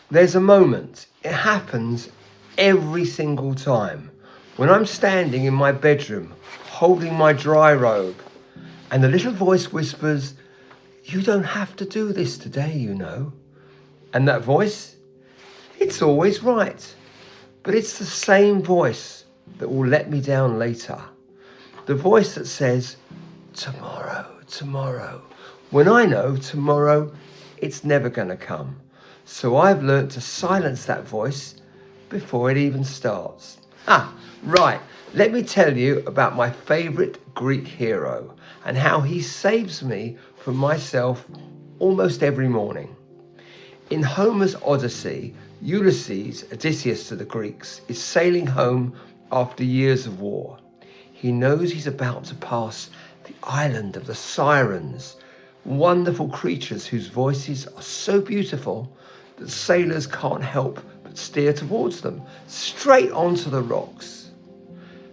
There's a moment, it happens every single time, when I'm standing in my bedroom holding my dry robe and the little voice whispers, "You don't have to do this today, you know." And that voice, it's always right, but it's the same voice that will let me down later. The voice that says, "Tomorrow, tomorrow," when I know tomorrow, it's never going to come. So I've learnt to silence that voice before it even starts. Right, let me tell you about my favourite Greek hero and how he saves me from myself almost every morning. In Homer's Odyssey, Ulysses, Odysseus to the Greeks, is sailing home after years of war. He knows he's about to pass the island of the Sirens, wonderful creatures whose voices are so beautiful that sailors can't help but steer towards them, straight onto the rocks.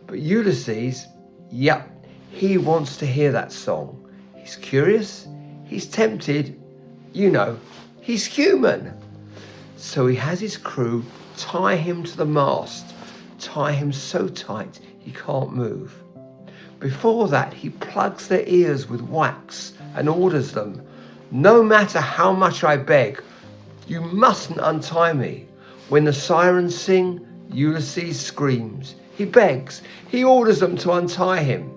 But Ulysses, he wants to hear that song. He's curious, he's tempted, he's human. So he has his crew tie him to the mast, tie him so tight he can't move. Before that, he plugs their ears with wax and orders them, "No matter how much I beg, you mustn't untie me." When the sirens sing, Ulysses screams. He begs, he orders them to untie him.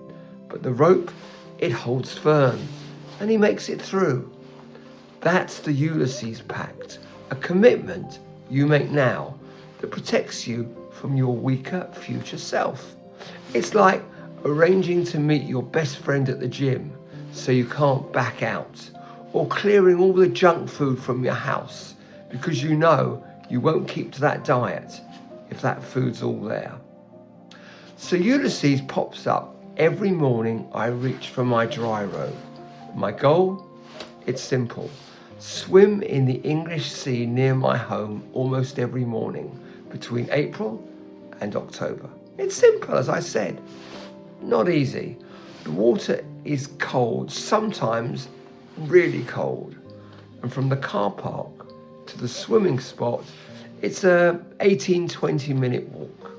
But the rope, it holds firm, and he makes it through. That's the Ulysses Pact, a commitment you make now that protects you from your weaker future self. It's like arranging to meet your best friend at the gym so you can't back out, or clearing all the junk food from your house because you know you won't keep to that diet if that food's all there. So Ulysses pops up every morning I reach for my dry robe. My goal? It's simple. Swim in the English Sea near my home almost every morning between April and October. It's simple, as I said. Not easy. The water is cold, sometimes really cold. And from the car park to the swimming spot, it's a 18-20 minute walk.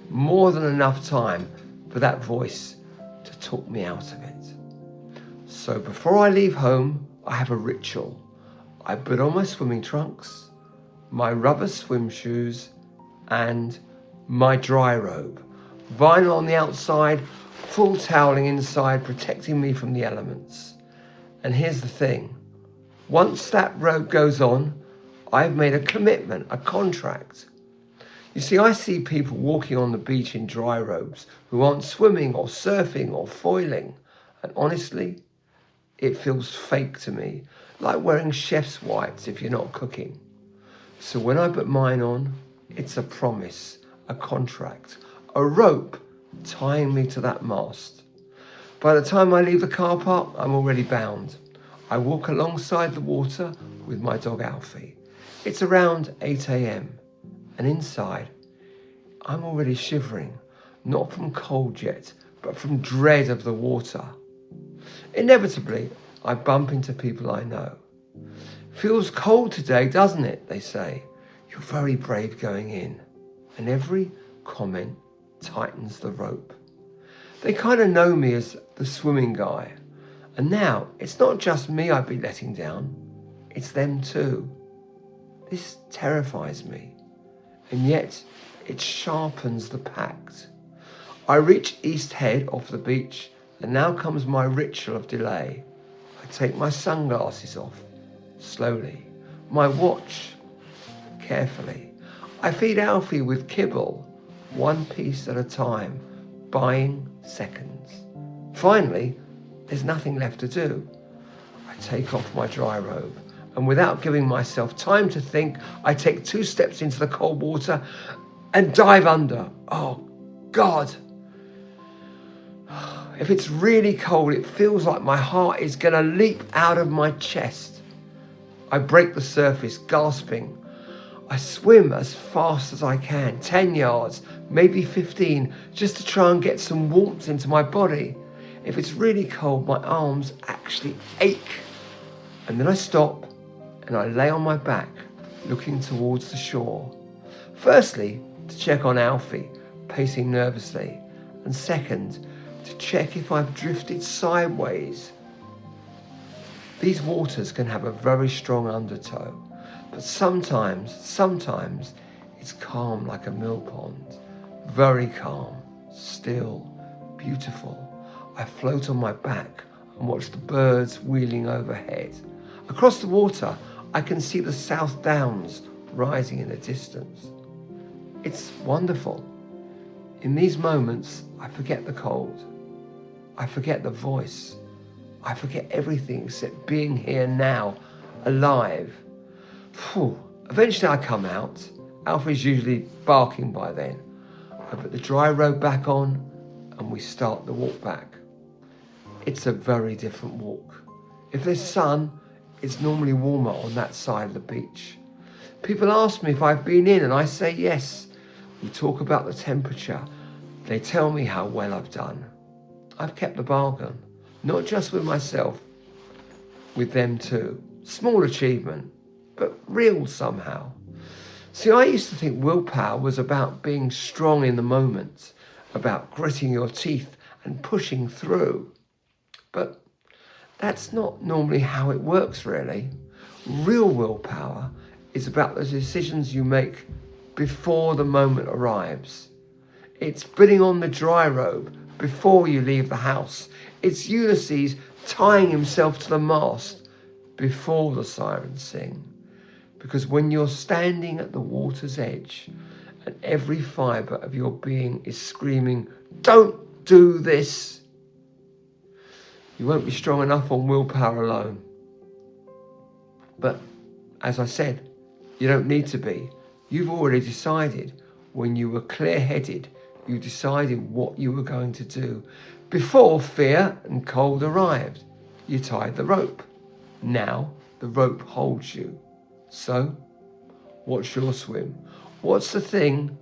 More than enough time for that voice to talk me out of it. So before I leave home, I have a ritual. I put on my swimming trunks, my rubber swim shoes, and my dry robe. Vinyl on the outside, full toweling inside, protecting me from the elements. And here's the thing. Once that robe goes on, I've made a commitment, a contract. You see, I see people walking on the beach in dry robes who aren't swimming or surfing or foiling. And honestly, it feels fake to me, like wearing chef's whites if you're not cooking. So when I put mine on, it's a promise, a contract, a rope tying me to that mast. By the time I leave the car park, I'm already bound. I walk alongside the water with my dog Alfie. It's around 8 a.m. and inside, I'm already shivering, not from cold yet, but from dread of the water. Inevitably, I bump into people I know. "Feels cold today, doesn't it?" they say. "You're very brave going in." And every comment tightens the rope. They kind of know me as the swimming guy. And now, it's not just me I'd be letting down, it's them too. This terrifies me, and yet it sharpens the pact. I reach East Head off the beach, and now comes my ritual of delay. I take my sunglasses off, slowly, my watch, carefully. I feed Alfie with kibble, one piece at a time, buying seconds. Finally, there's nothing left to do. I take off my dry robe, and without giving myself time to think, I take 2 steps into the cold water and dive under. Oh, God. If it's really cold, it feels like my heart is going to leap out of my chest. I break the surface, gasping. I swim as fast as I can, 10 yards, maybe 15, just to try and get some warmth into my body. If it's really cold, my arms actually ache. And then I stop and I lay on my back looking towards the shore. Firstly, to check on Alfie, pacing nervously, and second, to check if I've drifted sideways. These waters can have a very strong undertow, but sometimes it's calm like a mill pond. Very calm, still, beautiful. I float on my back and watch the birds wheeling overhead. Across the water, I can see the South Downs rising in the distance. It's wonderful. In these moments, I forget the cold. I forget the voice. I forget everything except being here now, alive. Phew. Eventually I come out. Alfie's usually barking by then. I put the dry robe back on and we start the walk back. It's a very different walk. If there's sun, it's normally warmer on that side of the beach. People ask me if I've been in and I say yes. We talk about the temperature. They tell me how well I've done. I've kept the bargain, not just with myself, with them too. Small achievement, but real somehow. See, I used to think willpower was about being strong in the moment, about gritting your teeth and pushing through. But that's not normally how it works, really. Real willpower is about the decisions you make before the moment arrives. It's putting on the dry robe before you leave the house. It's Ulysses tying himself to the mast before the sirens sing. Because when you're standing at the water's edge and every fibre of your being is screaming, "Don't do this," you won't be strong enough on willpower alone. But as I said, you don't need to be. You've already decided. When you were clear-headed, you decided what you were going to do. Before fear and cold arrived, you tied the rope. Now the rope holds you. So, what's your swim? What's the thing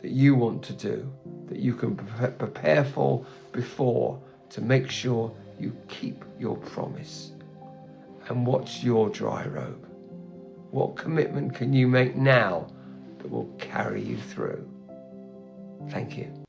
that you want to do, that you can prepare for before, to make sure you keep your promise? And what's your dry robe? What commitment can you make now that will carry you through? Thank you.